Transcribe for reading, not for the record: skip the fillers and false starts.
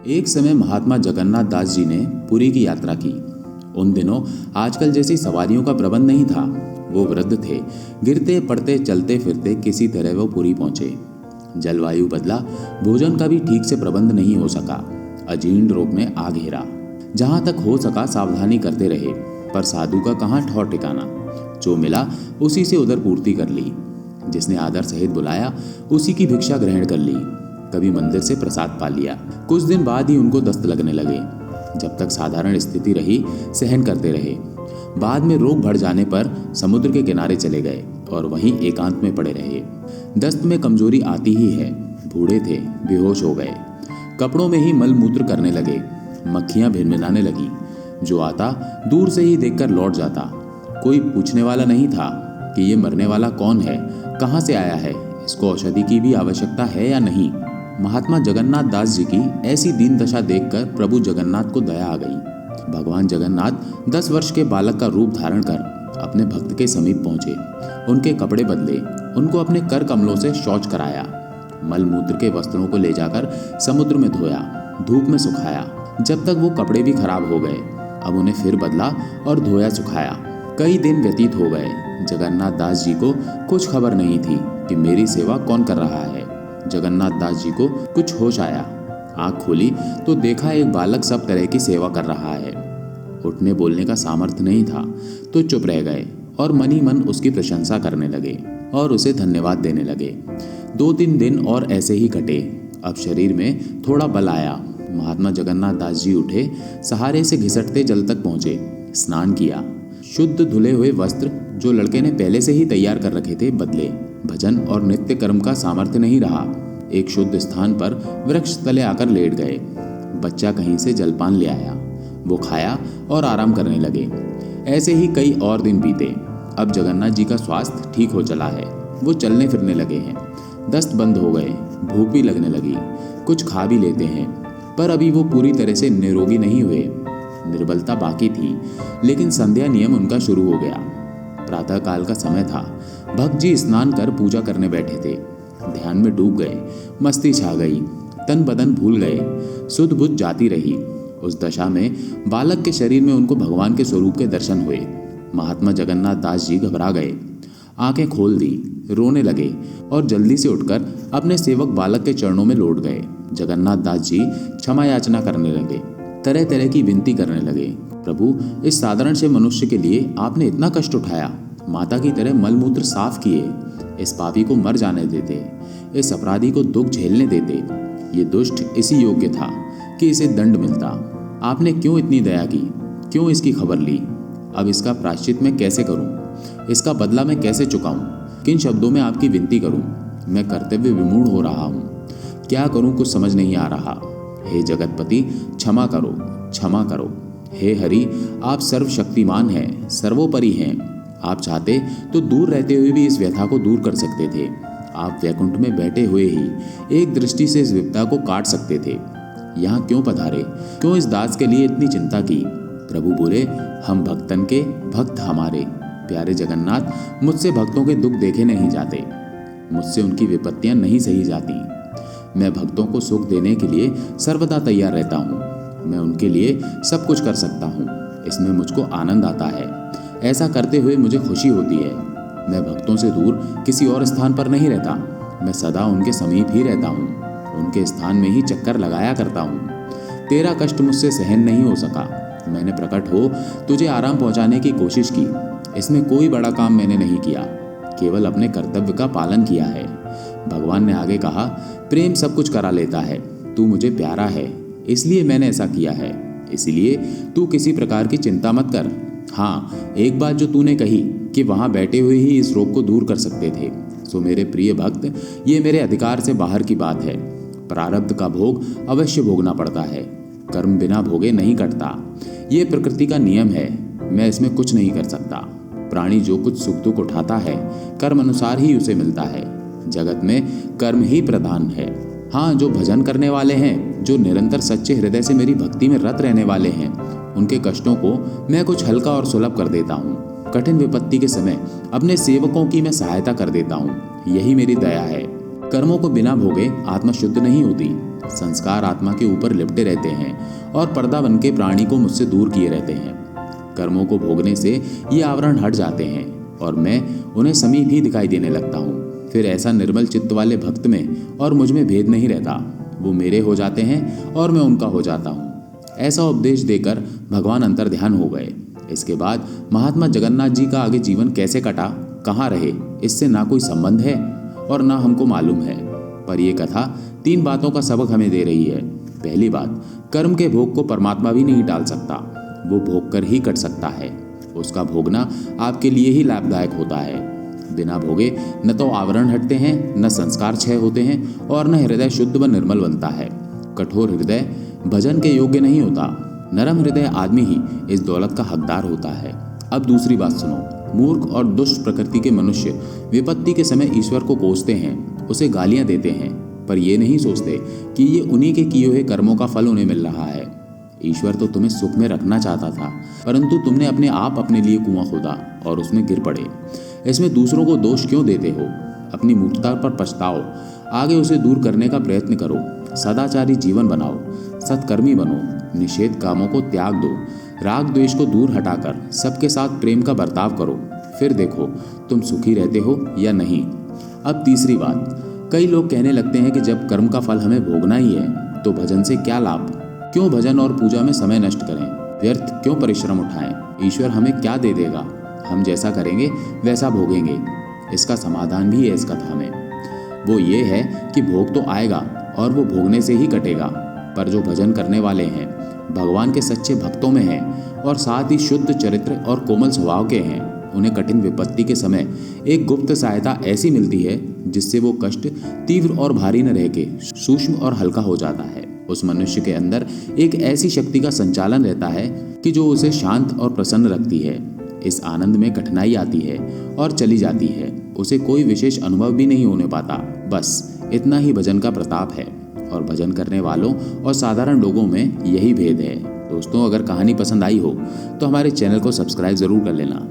एक समय महात्मा जगन्नाथ दास जी ने पुरी की यात्रा की। उन दिनों आजकल जैसी सवारियों का प्रबंध नहीं था। वो वृद्ध थे। गिरते पड़ते चलते फिरते किसी तरह वो पुरी पहुंचे। जलवायु बदला, भोजन का भी ठीक से प्रबंध नहीं हो सका। अजीर्ण रोग ने आ घेरा। जहां तक हो सका सावधानी करते रहे, पर साधु का कहाँ ठौर ठिकाना। जो मिला उसी से उधर पूर्ति कर ली। जिसने आदर सहित बुलाया उसी की भिक्षा ग्रहण कर ली। कभी मंदिर से प्रसाद पा लिया। कुछ दिन बाद ही उनको दस्त लगने लगे। जब तक साधारण स्थिति रही सहन करते रहे। बाद में रोग बढ़ जाने पर समुद्र के किनारे चले गए और वहीं एकांत में पड़े रहे। दस्त में कमजोरी आती ही है। बूढ़े थे, बेहोश हो गए। कपड़ों में ही मल मूत्र करने लगे। मक्खियां भिनभिनाने लगी। जो आता दूर से ही देखकर लौट जाता। कोई पूछने वाला नहीं था कि ये मरने वाला कौन है, कहाँ से आया है, इसको औषधि की भी आवश्यकता है या नहीं। महात्मा जगन्नाथ दास जी की ऐसी दीन दशा देखकर प्रभु जगन्नाथ को दया आ गई। भगवान जगन्नाथ 10 वर्ष के बालक का रूप धारण कर अपने भक्त के समीप पहुंचे। उनके कपड़े बदले, उनको अपने कर कमलों से शौच कराया। मल मूत्र के वस्त्रों को ले जाकर समुद्र में धोया, धूप में सुखाया। जब तक वो कपड़े भी खराब हो गए। अब उन्हें फिर बदला और धोया सुखाया। कई दिन व्यतीत हो गए। जगन्नाथ दास जी को कुछ खबर नहीं थी कि मेरी सेवा कौन कर रहा है। जगन्नाथ दास जी को कुछ होश आया। आंख खोली तो देखा एक बालक सब तरह की सेवा कर रहा है। उठने बोलने का सामर्थ्य नहीं था तो चुप रह गए और मन ही मन उसकी प्रशंसा करने लगे और उसे धन्यवाद देने लगे। 2-3 दिन और ऐसे ही कटे। अब शरीर में थोड़ा बल आया। महात्मा जगन्नाथ दास जी उठे, सहारे से घिसटते जल तक पहुंचे। स्नान किया। शुद्ध धुले हुए वस्त्र जो लड़के ने पहले से ही तैयार कर रखे थे बदले। भजन और नित्य कर्म का सामर्थ्य नहीं रहा। एक शुद्ध स्थान पर वृक्ष तले आकर लेट गए। बच्चा कहीं से जलपान ले आया। वो खाया और आराम करने लगे। ऐसे ही कई और दिन बीते। अब जगन्नाथ जी का स्वास्थ्य ठीक हो चला है। वो चलने फिरने लगे हैं। दस्त बंद हो गए। भूख भी लगने लगी। कुछ खा भी लेते हैं, पर अभी वो पूरी तरह से निरोगी नहीं हुए। निर्बलता बाकी थी, लेकिन संध्या नियम उनका शुरू हो गया। प्रातः काल का समय था। भक्त जी स्नान कर पूजा करने बैठे थे। ध्यान में डूब गए। मस्ती छा गई। तन बदन भूल गए। सुध बुध जाती रही। उस दशा में बालक के शरीर में उनको भगवान के स्वरूप के दर्शन हुए। महात्मा जगन्नाथ दास जी घबरा गए। आंखें खोल दी, रोने लगे और जल्दी से उठकर अपने सेवक बालक के चरणों में लौट गए। जगन्नाथ दास जी क्षमा याचना करने लगे। तरह तरह की विनती करने लगे। प्रभु, इस साधारण से मनुष्य के लिए आपने इतना कष्ट उठाया। माता की तरह मलमूत्र साफ किए। इस पापी को मर जाने देते। इस अपराधी को दुख झेलने देते। ये दुष्ट इसी योग्य था कि इसे दंड मिलता। आपने क्यों इतनी दया की? क्यों इसकी खबर ली? अब इसका प्रायश्चित मैं कैसे करूं? इसका बदला मैं कैसे चुकाऊं? किन शब्दों में आपकी विनती करूं? मैं कर्तव्य विमूढ़ हो रहा हूं। क्या करूं कुछ समझ नहीं आ रहा। हे जगतपति, क्षमा करो, क्षमा करो। हे हरि, आप सर्वशक्तिमान हैं, सर्वोपरि हैं। आप चाहते तो दूर रहते हुए भी इस व्यथा को दूर कर सकते थे। आप वैकुंठ में बैठे हुए ही एक दृष्टि से इस विपदा को काट सकते थे। यहाँ क्यों पधारे? क्यों इस दास के लिए इतनी चिंता की? प्रभु बोले, हम भक्तन के, भक्त हमारे। प्यारे जगन्नाथ, मुझसे भक्तों के दुख देखे नहीं जाते। मुझसे उनकी विपत्तियां नहीं सही जाती। मैं भक्तों को सुख देने के लिए सर्वदा तैयार रहता हूँ। मैं उनके लिए सब कुछ कर सकता हूँ। इसमें मुझको आनंद आता है। ऐसा करते हुए मुझे खुशी होती है। मैं भक्तों से दूर किसी और स्थान पर नहीं रहता। मैं सदा उनके समीप ही रहता हूँ। उनके स्थान में ही चक्कर लगाया करता हूँ। तेरा कष्ट मुझसे सहन नहीं हो सका। मैंने प्रकट हो तुझे आराम पहुँचाने की कोशिश की। इसमें कोई बड़ा काम मैंने नहीं किया, केवल अपने कर्तव्य का पालन किया है। भगवान ने आगे कहा, प्रेम सब कुछ करा लेता है। तू मुझे प्यारा है, इसलिए मैंने ऐसा किया है। इसलिए तू किसी प्रकार की चिंता मत कर। हाँ, एक बात जो तूने कही कि वहाँ बैठे हुए ही इस रोग को दूर कर सकते थे, सो मेरे प्रिय भक्त, ये मेरे अधिकार से बाहर की बात है। प्रारब्ध का भोग अवश्य भोगना पड़ता है। कर्म बिना भोगे नहीं कटता। ये प्रकृति का नियम है। मैं इसमें कुछ नहीं कर सकता। प्राणी जो कुछ सुख दुख उठाता है, कर्म अनुसार ही उसे मिलता है। जगत में कर्म ही प्रधान है। हाँ, जो भजन करने वाले हैं, जो निरंतर सच्चे हृदय से मेरी भक्ति में रत रहने वाले हैं, उनके कष्टों को मैं कुछ हल्का और सुलभ कर देता हूँ। कठिन विपत्ति के समय अपने सेवकों की मैं सहायता कर देता हूँ। यही मेरी दया है। कर्मों को बिना भोगे आत्मा शुद्ध नहीं होती। संस्कार आत्मा के ऊपर लिपटे रहते हैं और पर्दा बन के प्राणी को मुझसे दूर किए रहते हैं। कर्मों को भोगने से ये आवरण हट जाते हैं और मैं उन्हें समीप ही दिखाई देने लगता हूँ। फिर ऐसा निर्मल चित्त वाले भक्त में और मुझ में भेद नहीं रहता। वो मेरे हो जाते हैं और मैं उनका हो जाता हूँ। ऐसा उपदेश देकर भगवान अंतर्ध्यान हो गए। इसके बाद महात्मा जगन्नाथ जी का आगे जीवन कैसे कटा, कहाँ रहे, इससे ना कोई संबंध है और ना हमको मालूम है। पर यह कथा 3 बातों का सबक हमें दे रही है। पहली बात, कर्म के भोग को परमात्मा भी नहीं टाल सकता, वो भोग कर ही कट सकता है। उसका भोगना आपके लिए ही लाभदायक होता है। बिना भोगे न तो आवरण हटते हैं, न संस्कार क्षय होते हैं और न हृदय शुद्ध व निर्मल बनता है। कठोर हृदय भजन के योग्य नहीं होता। नरम हृदय आदमी ही इस दौलत का हकदार होता है। अब दूसरी बात सुनो। मूर्ख और दुष्ट प्रकृति के मनुष्य विपत्ति के समय ईश्वर को कोसते हैं, उसे गालियां देते हैं, पर ये नहीं सोचते कि ये उन्हीं के किए हुए कर्मों का फल उन्हें मिल रहा है। ईश्वर तो तुम्हें सुख में रखना चाहता था, परंतु तुमने अपने आप अपने लिए कुआं खोदा और उसमें गिर पड़े। इसमें दूसरों को दोष क्यों देते हो? अपनी मूर्खता पर पछताओ, आगे उसे दूर करने का प्रयत्न करो। सदाचारी जीवन बनाओ, सत्कर्मी बनो, निषेध कामों को त्याग दो, राग द्वेष को दूर हटाकर सबके साथ प्रेम का बर्ताव करो। फिर देखो तुम सुखी रहते हो या नहीं। अब तीसरी बात, कई लोग कहने लगते हैं कि जब कर्म का फल हमें भोगना ही है तो भजन से क्या लाभ? क्यों भजन और पूजा में समय नष्ट करें? व्यर्थ क्यों परिश्रम उठाएं? ईश्वर हमें क्या दे देगा? हम जैसा करेंगे वैसा भोगेंगे। इसका समाधान भी है इस कथा में। वो ये है कि भोग तो आएगा और वो भोगने से ही कटेगा, पर जो भजन करने वाले हैं, भगवान के सच्चे भक्तों में हैं और साथ ही शुद्ध चरित्र और कोमल स्वभाव के हैं, उन्हें कठिन विपत्ति के समय एक गुप्त सहायता ऐसी मिलती है जिससे वो कष्ट तीव्र और भारी न रह के सूक्ष्म और हल्का हो जाता है। उस मनुष्य के अंदर एक ऐसी शक्ति का संचालन रहता है कि जो उसे शांत और प्रसन्न रखती है। इस आनंद में कठिनाई आती है और चली जाती है, उसे कोई विशेष अनुभव भी नहीं होने पाता। बस इतना ही भजन का प्रताप है और भजन करने वालों और साधारण लोगों में यही भेद है। दोस्तों, अगर कहानी पसंद आई हो तो हमारे चैनल को सब्सक्राइब जरूर कर लेना।